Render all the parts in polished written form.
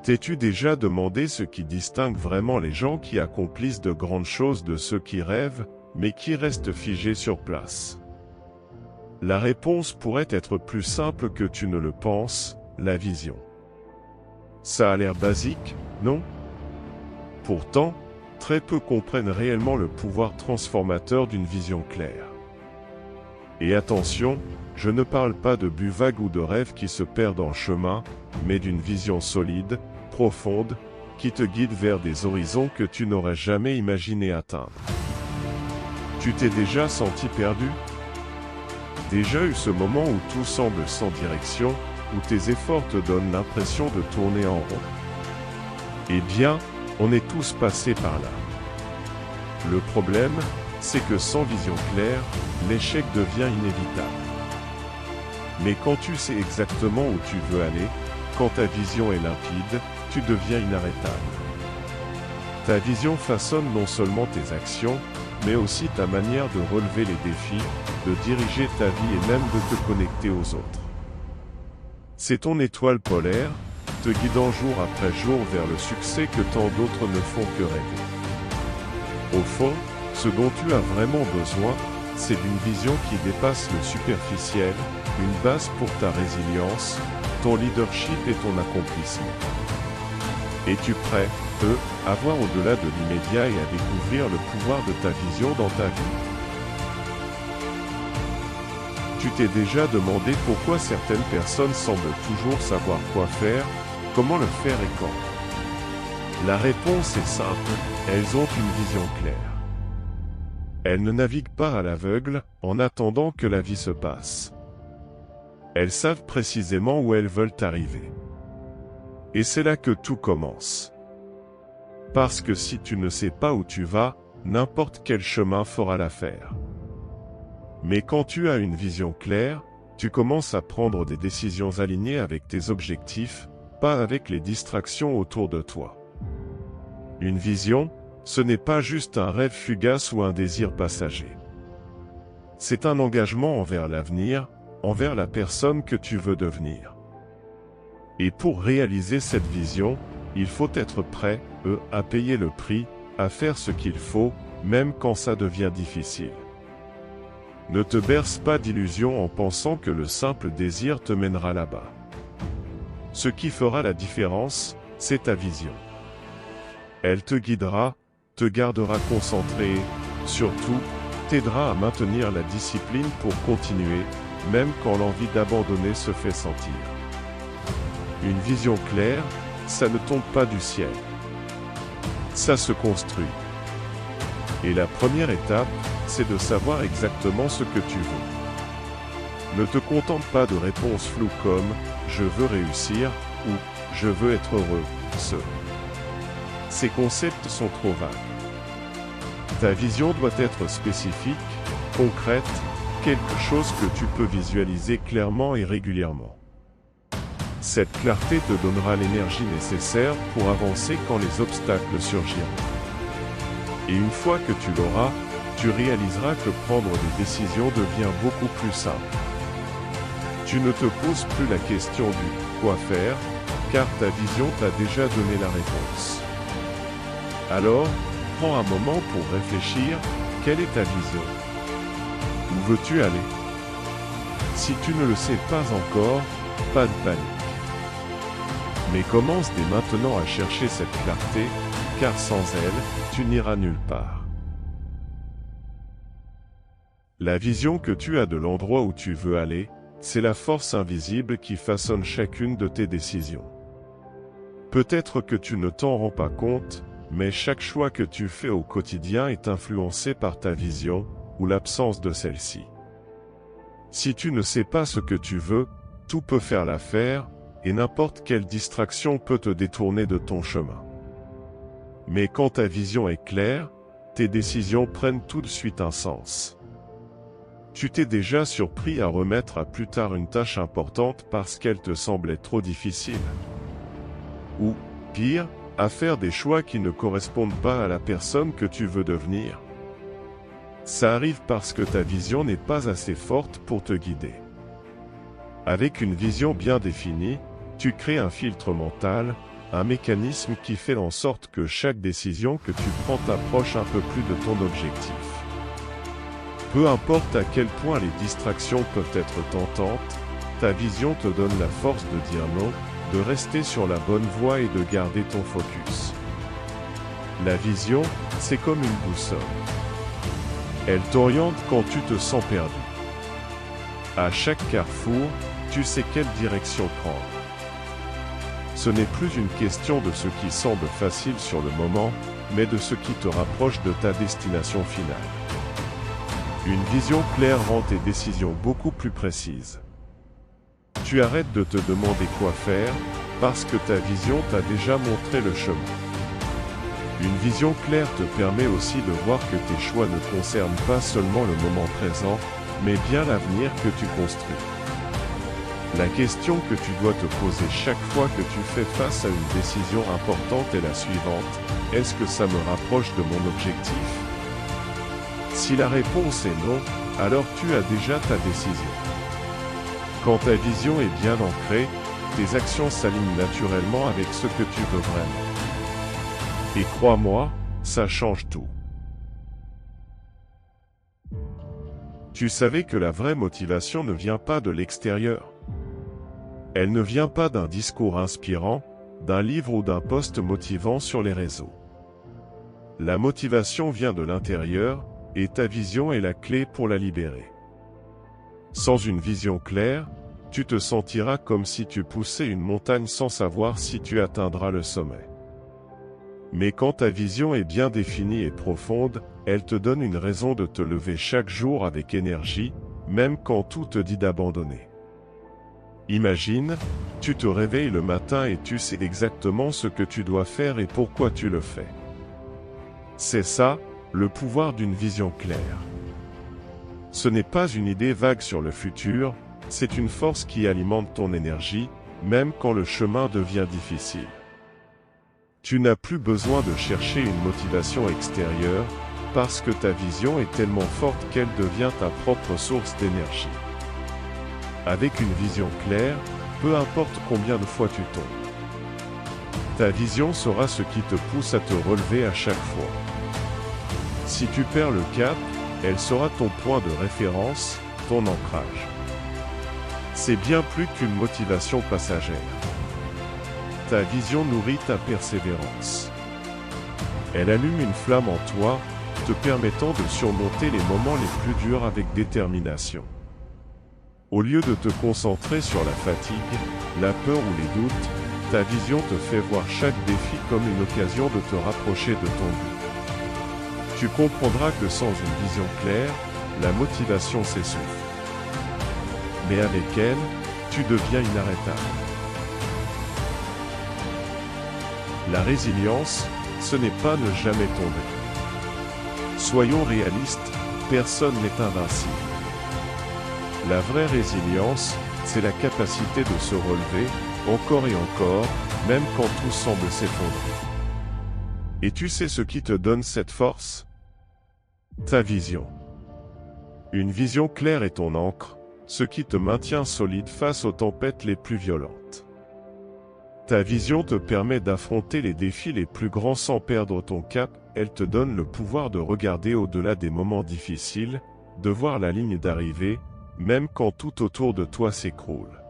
T'es-tu déjà demandé ce qui distingue vraiment les gens qui accomplissent de grandes choses de ceux qui rêvent, mais qui restent figés sur place? La réponse pourrait être plus simple que tu ne le penses, la vision. Ça a l'air basique, non? Pourtant, très peu comprennent réellement le pouvoir transformateur d'une vision claire. Et attention, je ne parle pas de buts vagues ou de rêves qui se perdent en chemin, mais d'une vision solide, profonde, qui te guide vers des horizons que tu n'aurais jamais imaginé atteindre. Tu t'es déjà senti perdu? Déjà eu ce moment où tout semble sans direction, où tes efforts te donnent l'impression de tourner en rond? Eh bien, on est tous passés par là. Le problème, c'est que sans vision claire, l'échec devient inévitable. Mais quand tu sais exactement où tu veux aller, quand ta vision est limpide, tu deviens inarrêtable. Ta vision façonne non seulement tes actions, mais aussi ta manière de relever les défis, de diriger ta vie et même de te connecter aux autres. C'est ton étoile polaire, te guidant jour après jour vers le succès que tant d'autres ne font que rêver. Au fond, ce dont tu as vraiment besoin, c'est d'une vision qui dépasse le superficiel, une base pour ta résilience, ton leadership et ton accomplissement. Es-tu prêt, à voir au-delà de l'immédiat et à découvrir le pouvoir de ta vision dans ta vie? Tu t'es déjà demandé pourquoi certaines personnes semblent toujours savoir quoi faire, comment le faire et quand? La réponse est simple, elles ont une vision claire. Elles ne naviguent pas à l'aveugle, en attendant que la vie se passe. Elles savent précisément où elles veulent arriver. Et c'est là que tout commence. Parce que si tu ne sais pas où tu vas, n'importe quel chemin fera l'affaire. Mais quand tu as une vision claire, tu commences à prendre des décisions alignées avec tes objectifs, pas avec les distractions autour de toi. Une vision, ce n'est pas juste un rêve fugace ou un désir passager. C'est un engagement envers l'avenir, envers la personne que tu veux devenir. Et pour réaliser cette vision, il faut être prêt, à payer le prix, à faire ce qu'il faut, même quand ça devient difficile. Ne te berce pas d'illusions en pensant que le simple désir te mènera là-bas. Ce qui fera la différence, c'est ta vision. Elle te guidera, te gardera concentré et, surtout, t'aidera à maintenir la discipline pour continuer, même quand l'envie d'abandonner se fait sentir. Une vision claire, ça ne tombe pas du ciel. Ça se construit. Et la première étape, c'est de savoir exactement ce que tu veux. Ne te contente pas de réponses floues comme « je veux réussir » ou « je veux être heureux ». Ces concepts sont trop vagues. Ta vision doit être spécifique, concrète, quelque chose que tu peux visualiser clairement et régulièrement. Cette clarté te donnera l'énergie nécessaire pour avancer quand les obstacles surgiront. Et une fois que tu l'auras, tu réaliseras que prendre des décisions devient beaucoup plus simple. Tu ne te poses plus la question du « quoi faire » car ta vision t'a déjà donné la réponse. Alors, prends un moment pour réfléchir, quelle est ta vision? Où veux-tu aller? Si tu ne le sais pas encore, pas de panique. Mais commence dès maintenant à chercher cette clarté, car sans elle, tu n'iras nulle part. La vision que tu as de l'endroit où tu veux aller, c'est la force invisible qui façonne chacune de tes décisions. Peut-être que tu ne t'en rends pas compte, mais chaque choix que tu fais au quotidien est influencé par ta vision, ou l'absence de celle-ci. Si tu ne sais pas ce que tu veux, tout peut faire l'affaire, et n'importe quelle distraction peut te détourner de ton chemin. Mais quand ta vision est claire, tes décisions prennent tout de suite un sens. Tu t'es déjà surpris à remettre à plus tard une tâche importante parce qu'elle te semblait trop difficile? Ou, pire, à faire des choix qui ne correspondent pas à la personne que tu veux devenir? Ça arrive parce que ta vision n'est pas assez forte pour te guider. Avec une vision bien définie, tu crées un filtre mental, un mécanisme qui fait en sorte que chaque décision que tu prends t'approche un peu plus de ton objectif. Peu importe à quel point les distractions peuvent être tentantes, ta vision te donne la force de dire non, de rester sur la bonne voie et de garder ton focus. La vision, c'est comme une boussole. Elle t'oriente quand tu te sens perdu. À chaque carrefour, tu sais quelle direction prendre. Ce n'est plus une question de ce qui semble facile sur le moment, mais de ce qui te rapproche de ta destination finale. Une vision claire rend tes décisions beaucoup plus précises. Tu arrêtes de te demander quoi faire, parce que ta vision t'a déjà montré le chemin. Une vision claire te permet aussi de voir que tes choix ne concernent pas seulement le moment présent, mais bien l'avenir que tu construis. La question que tu dois te poser chaque fois que tu fais face à une décision importante est la suivante: est-ce que ça me rapproche de mon objectif? Si la réponse est non, alors tu as déjà ta décision. Quand ta vision est bien ancrée, tes actions s'alignent naturellement avec ce que tu veux vraiment. Et crois-moi, ça change tout. Tu savais que la vraie motivation ne vient pas de l'extérieur. Elle ne vient pas d'un discours inspirant, d'un livre ou d'un post motivant sur les réseaux. La motivation vient de l'intérieur, et ta vision est la clé pour la libérer. Sans une vision claire, tu te sentiras comme si tu poussais une montagne sans savoir si tu atteindras le sommet. Mais quand ta vision est bien définie et profonde, elle te donne une raison de te lever chaque jour avec énergie, même quand tout te dit d'abandonner. Imagine, tu te réveilles le matin et tu sais exactement ce que tu dois faire et pourquoi tu le fais. C'est ça, le pouvoir d'une vision claire. Ce n'est pas une idée vague sur le futur, c'est une force qui alimente ton énergie, même quand le chemin devient difficile. Tu n'as plus besoin de chercher une motivation extérieure, parce que ta vision est tellement forte qu'elle devient ta propre source d'énergie. Avec une vision claire, peu importe combien de fois tu tombes, ta vision sera ce qui te pousse à te relever à chaque fois. Si tu perds le cap, elle sera ton point de référence, ton ancrage. C'est bien plus qu'une motivation passagère. Ta vision nourrit ta persévérance. Elle allume une flamme en toi, te permettant de surmonter les moments les plus durs avec détermination. Au lieu de te concentrer sur la fatigue, la peur ou les doutes, ta vision te fait voir chaque défi comme une occasion de te rapprocher de ton but. Tu comprendras que sans une vision claire, la motivation s'essouffle. Mais avec elle, tu deviens inarrêtable. La résilience, ce n'est pas ne jamais tomber. Soyons réalistes, personne n'est invincible. La vraie résilience, c'est la capacité de se relever, encore et encore, même quand tout semble s'effondrer. Et tu sais ce qui te donne cette force? Ta vision. Une vision claire est ton ancre, ce qui te maintient solide face aux tempêtes les plus violentes. Ta vision te permet d'affronter les défis les plus grands sans perdre ton cap, elle te donne le pouvoir de regarder au-delà des moments difficiles, de voir la ligne d'arrivée, même quand tout autour de toi s'écroule.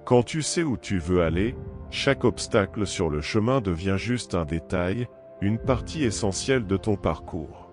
Quand tu sais où tu veux aller, chaque obstacle sur le chemin devient juste un détail, une partie essentielle de ton parcours.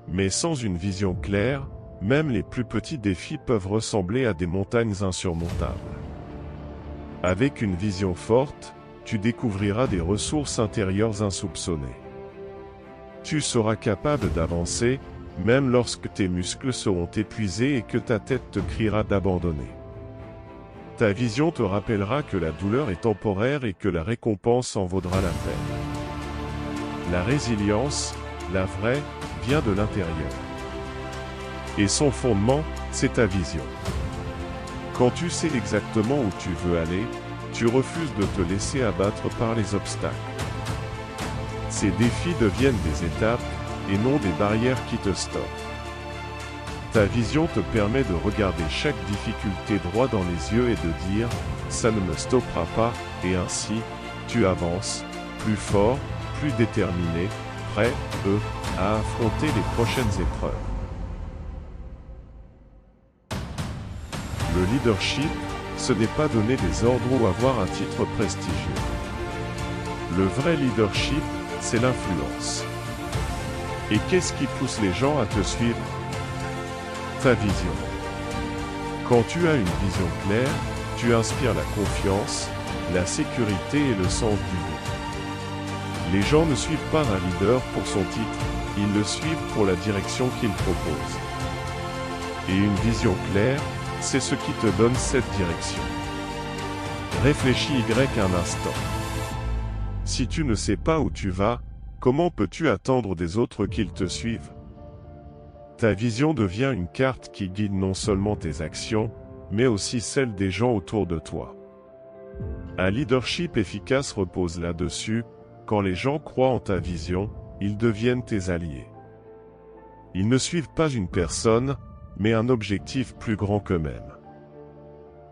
Mais sans une vision claire, même les plus petits défis peuvent ressembler à des montagnes insurmontables. Avec une vision forte, tu découvriras des ressources intérieures insoupçonnées. Tu seras capable d'avancer, même lorsque tes muscles seront épuisés et que ta tête te criera d'abandonner. Ta vision te rappellera que la douleur est temporaire et que la récompense en vaudra la peine. La résilience, la vraie, vient de l'intérieur. Et son fondement, c'est ta vision. Quand tu sais exactement où tu veux aller, tu refuses de te laisser abattre par les obstacles. Ces défis deviennent des étapes, et non des barrières qui te stoppent. Ta vision te permet de regarder chaque difficulté droit dans les yeux et de dire « ça ne me stoppera pas, et ainsi, tu avances, plus fort, plus déterminé, prêt, à affronter les prochaines épreuves. Le leadership, ce n'est pas donner des ordres ou avoir un titre prestigieux. Le vrai leadership, c'est l'influence. Et qu'est-ce qui pousse les gens à te suivre? Ta vision. Quand tu as une vision claire, tu inspires la confiance, la sécurité et le sens du but. Les gens ne suivent pas un leader pour son titre, ils le suivent pour la direction qu'il propose. Et une vision claire, c'est ce qui te donne cette direction. Réfléchis un instant. Si tu ne sais pas où tu vas, comment peux-tu attendre des autres qu'ils te suivent? Ta vision devient une carte qui guide non seulement tes actions, mais aussi celles des gens autour de toi. Un leadership efficace repose là-dessus. Quand les gens croient en ta vision, ils deviennent tes alliés. Ils ne suivent pas une personne, mais un objectif plus grand qu'eux-mêmes.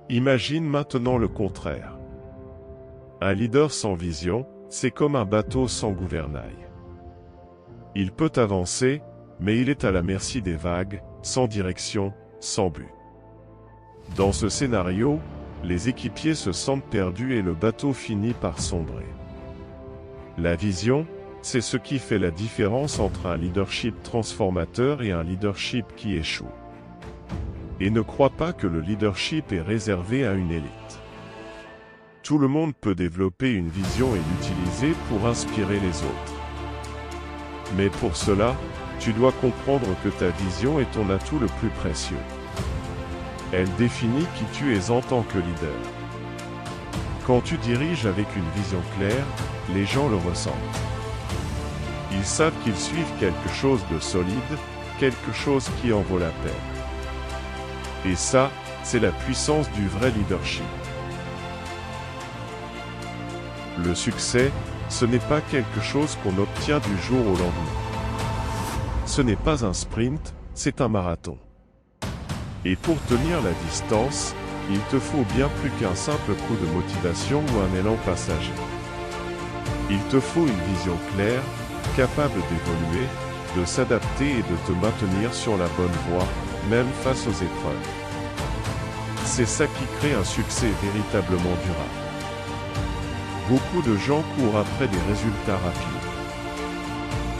Imagine maintenant le contraire. Un leader sans vision, c'est comme un bateau sans gouvernail. Il peut avancer, mais il est à la merci des vagues, sans direction, sans but. Dans ce scénario, les équipiers se sentent perdus et le bateau finit par sombrer. La vision, c'est ce qui fait la différence entre un leadership transformateur et un leadership qui échoue. Et ne crois pas que le leadership est réservé à une élite. Tout le monde peut développer une vision et l'utiliser pour inspirer les autres. Mais pour cela, tu dois comprendre que ta vision est ton atout le plus précieux. Elle définit qui tu es en tant que leader. Quand tu diriges avec une vision claire, les gens le ressentent. Ils savent qu'ils suivent quelque chose de solide, quelque chose qui en vaut la peine. Et ça, c'est la puissance du vrai leadership. Le succès, ce n'est pas quelque chose qu'on obtient du jour au lendemain. Ce n'est pas un sprint, c'est un marathon. Et pour tenir la distance, il te faut bien plus qu'un simple coup de motivation ou un élan passager. Il te faut une vision claire, capable d'évoluer, de s'adapter et de te maintenir sur la bonne voie, même face aux épreuves. C'est ça qui crée un succès véritablement durable. Beaucoup de gens courent après des résultats rapides.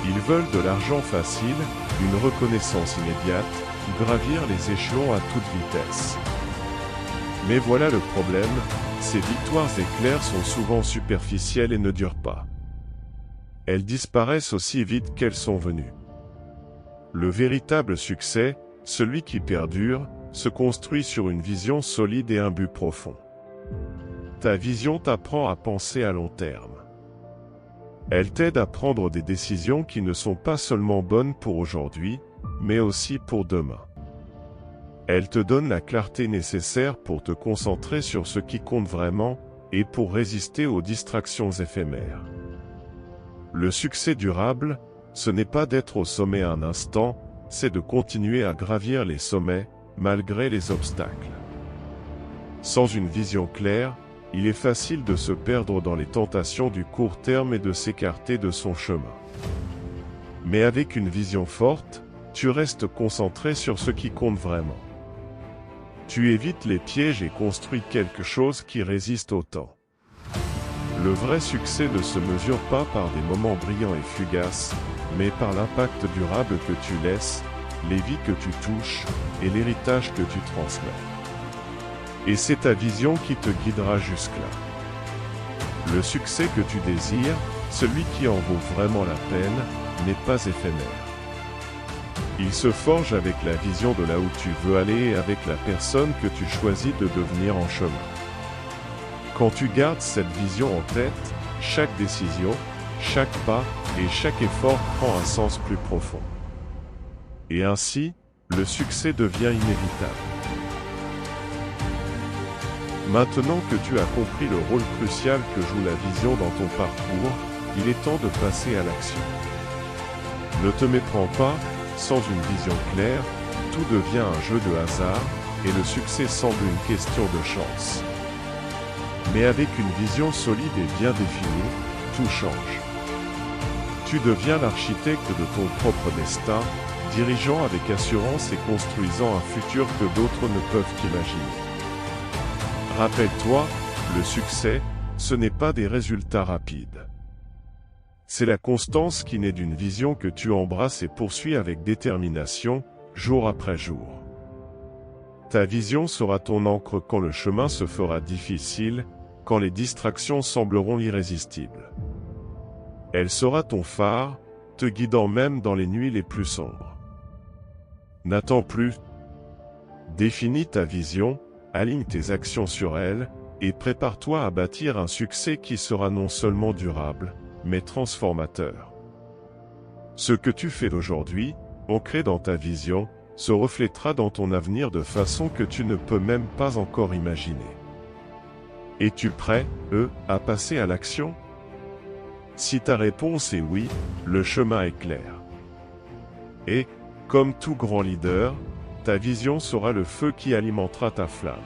Ils veulent de l'argent facile, une reconnaissance immédiate, gravir les échelons à toute vitesse. Mais voilà le problème, ces victoires éclairs sont souvent superficielles et ne durent pas. Elles disparaissent aussi vite qu'elles sont venues. Le véritable succès, celui qui perdure, se construit sur une vision solide et un but profond. Ta vision t'apprend à penser à long terme. Elle t'aide à prendre des décisions qui ne sont pas seulement bonnes pour aujourd'hui, mais aussi pour demain. Elle te donne la clarté nécessaire pour te concentrer sur ce qui compte vraiment, et pour résister aux distractions éphémères. Le succès durable, ce n'est pas d'être au sommet un instant, c'est de continuer à gravir les sommets, malgré les obstacles. Sans une vision claire, il est facile de se perdre dans les tentations du court terme et de s'écarter de son chemin. Mais avec une vision forte, tu restes concentré sur ce qui compte vraiment. Tu évites les pièges et construis quelque chose qui résiste au temps. Le vrai succès ne se mesure pas par des moments brillants et fugaces, mais par l'impact durable que tu laisses, les vies que tu touches, et l'héritage que tu transmets. Et c'est ta vision qui te guidera jusque-là. Le succès que tu désires, celui qui en vaut vraiment la peine, n'est pas éphémère. Il se forge avec la vision de là où tu veux aller et avec la personne que tu choisis de devenir en chemin. Quand tu gardes cette vision en tête, chaque décision, chaque pas et chaque effort prend un sens plus profond. Et ainsi, le succès devient inévitable. Maintenant que tu as compris le rôle crucial que joue la vision dans ton parcours, il est temps de passer à l'action. Ne te méprends pas, sans une vision claire, tout devient un jeu de hasard, et le succès semble une question de chance. Mais avec une vision solide et bien définie, tout change. Tu deviens l'architecte de ton propre destin, dirigeant avec assurance et construisant un futur que d'autres ne peuvent qu'imaginer. Rappelle-toi, le succès, ce n'est pas des résultats rapides. C'est la constance qui naît d'une vision que tu embrasses et poursuis avec détermination, jour après jour. Ta vision sera ton encre quand le chemin se fera difficile, quand les distractions sembleront irrésistibles. Elle sera ton phare, te guidant même dans les nuits les plus sombres. N'attends plus. Définis ta vision, aligne tes actions sur elle, et prépare-toi à bâtir un succès qui sera non seulement durable, mais transformateur. Ce que tu fais d'aujourd'hui, ancré dans ta vision, se reflètera dans ton avenir de façon que tu ne peux même pas encore imaginer. Es-tu prêt, à passer à l'action? Si ta réponse est oui, le chemin est clair. Et, comme tout grand leader, ta vision sera le feu qui alimentera ta flamme.